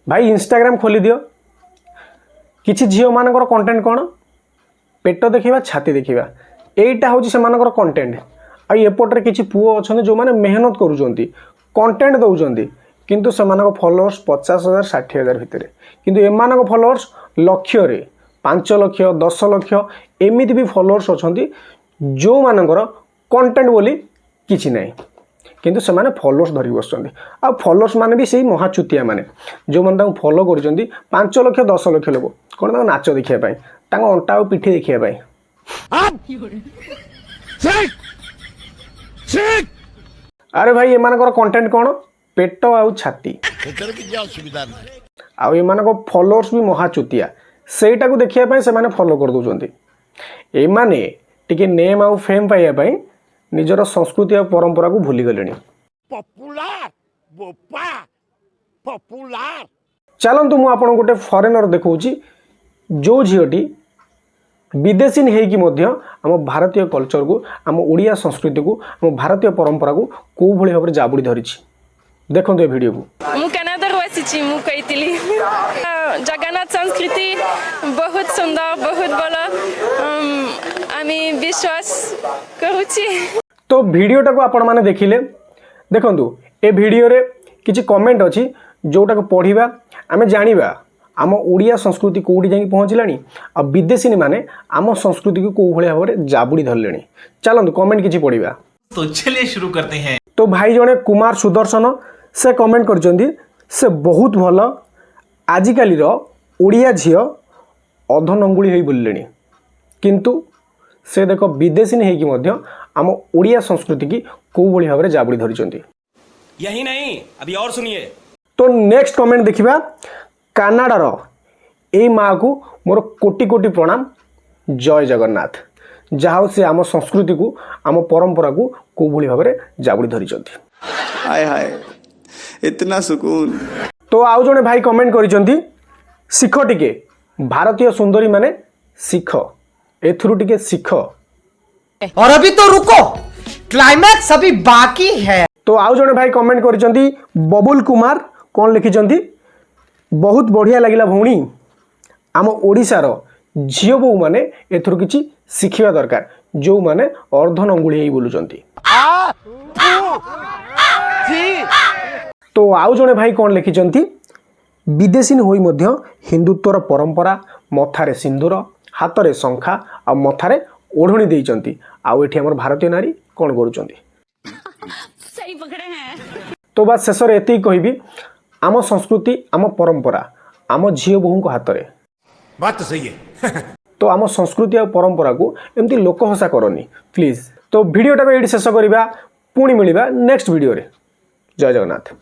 भाई इंस्टाग्राम खोली दियो किछि झियो मानकर कंटेंट कौन पेट देखा छाती देखा एटा हूँ से कंटेंट आएपटे किसी पुओ अच्छा जो मैंने मेहनत करुँच कंटेंट दौरान किंतु से फॉलोअर्स 50,000 60,000 भितर किंतु एम फॉलोअर्स लक्षरे 5 लाख 10 लाख एमती भी फॉलोअर्स अच्छा जो मानकर कंटेंट बोली किछि नहीं किंतु से माने फॉलोअर्स धरी बस आ फॉलोअर्स माने भी सही महाचुतिया माने जो मैंने फॉलो कर 5 लाख 10 लाख लोक कौन नाच देखापी अंटा और पिठी देखापी अरे भाई एम कंटेंट कौन पेट आउ छाती आम फॉलोअर्स भी महाचुतिया सेटा को देखापी से फॉलो कर दौरान एमाने टिके नेम आउ फेम पाइबापी निजर संस्कृति और परंपरा को भूली गले चलतु मु आपन गोटे फॉरेनर देखौची जो झीटी विदेशी नहीं आम भारतीय कल्चर को आम ओडिया संस्कृति को आम भारतीय परंपरा को कौ भली भाव जाबुड़ी धरी देखो ये वीडियो को मु कनाडा आसी मु कहीली जगन्नाथ संस्कृति बहुत सुंदर बहुत भल आमी विश्वास करुची तो वीडियोटा को आपण माने देखिले देखंतु ए वीडियो रे किछि कमेंट अछि जोटा को पढ़िबा आमे जानिबा आम ओडिया संस्कृति कोठी जाई पहुंचलानी आ विदेशी माने आम संस्कृति को को भली भाव जाबुड़ी धरलेनी चलंतु कमेंट किछि पढ़िबा तो चलिए शुरू करते हैं। तो भाई जने कुमार सुदर्शन से कमेंट करचंदी से बहुत भल आजिकाली रो ओडिया झियो अधनंगुली होई बोललेनी किंतु से देख विदेशी नहीं कि आम ओडिया संस्कृति की कौ भली भाव जाबुड़ी धरी यही नहीं अभी और सुनिए। तो नेक्स्ट कमेंट देखिबा कनाडार ए माँ को मोर कोटि कोटि प्रणाम जय जगन्नाथ जहाँ से आम संस्कृति को आम परंपरा को कौ भली भाव जाबुड़ी धरी हाय हाय इतना सुकून। तो आउ जने भाई कमेंट करिसेंती शिख टिके भारतीय सुंदरी माने शिख एथुरु टिके शिख और अभी तो रुको क्लाइमैक्स अभी बाकी है। तो आउ जने भाई कमेंट करिसेंती बबुल कुमार कौन लिखिसेंती बहुत बढ़िया लगिला भौणी आम ओडिशार झियो बो माने एथुरु किछि शिखिबा दरकार जो माने अर्धन अंगुली ही बोलुचंती। तो आउ जने भाई कौन लिखिसेंती विदेशी होई मध्य हिंदुत्वर परंपरा मथारे सिंदूर हाथ में शंखा आ मथारे ओढ़णी देइचंती आउ एठी हमर भारतीय नारी कौन करूचंती सही पकड़े हैं। तो बात शेष में एति कहबी आम संस्कृति आम परंपरा आम झियो बोहू हाथ में बात तो सही है। तो आम संस्कृति और परंपरा को एमती लोक हसा करनी प्लीज। तो वीडियोटा को ये शेष करवा पुणी मिलवा नेक्स्ट वीडियो रे जय जगन्नाथ।